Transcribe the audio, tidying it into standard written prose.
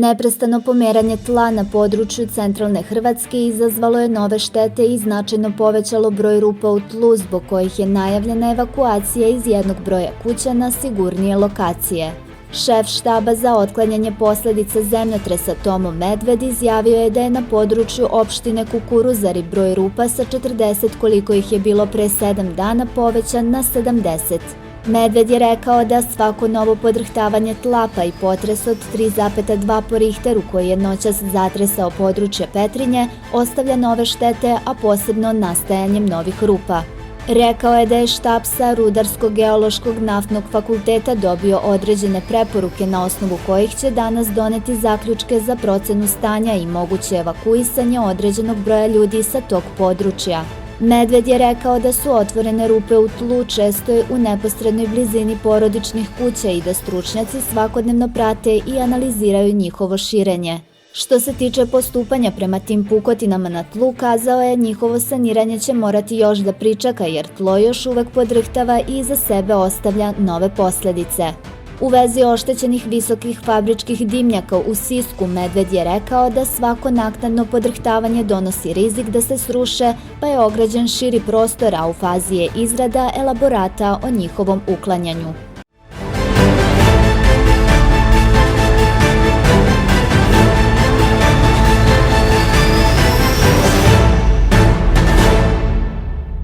Neprestano pomeranje tla na području centralne Hrvatske izazvalo je nove štete i značajno povećalo broj rupa u tlu, zbog kojih je najavljena evakuacija iz jednog broja kuća na sigurnije lokacije. Šef štaba za otklanjanje posledica zemljotresa Tomo Medved izjavio je da je na području opštine Kukuruzari broj rupa sa 40 koliko ih je bilo pre 7 dana povećan na 70. Medved je rekao da svako novo podrhtavanje tla pa i potres od 3,2 po Richteru koji je noćas zatresao područje Petrinje ostavlja nove štete, a posebno nastajanjem novih rupa. Rekao je da je štab sa Rudarsko-geološkog naftnog fakulteta dobio određene preporuke na osnovu kojih će danas doneti zaključke za procenu stanja i moguće evakuisanje određenog broja ljudi sa tog područja. Medved je rekao da su otvorene rupe u tlu često u neposrednoj blizini porodičnih kuća i da stručnjaci svakodnevno prate i analiziraju njihovo širenje. Što se tiče postupanja prema tim pukotinama na tlu, kazao je njihovo saniranje će morati još da pričeka jer tlo još uvek podrhtava i iza sebe ostavlja nove posledice. U vezi oštećenih visokih fabričkih dimnjaka u Sisku, Medved je rekao da svako naknadno podrhtavanje donosi rizik da se sruše, pa je ograđen širi prostor, a u fazi je izrada elaborata o njihovom uklanjanju.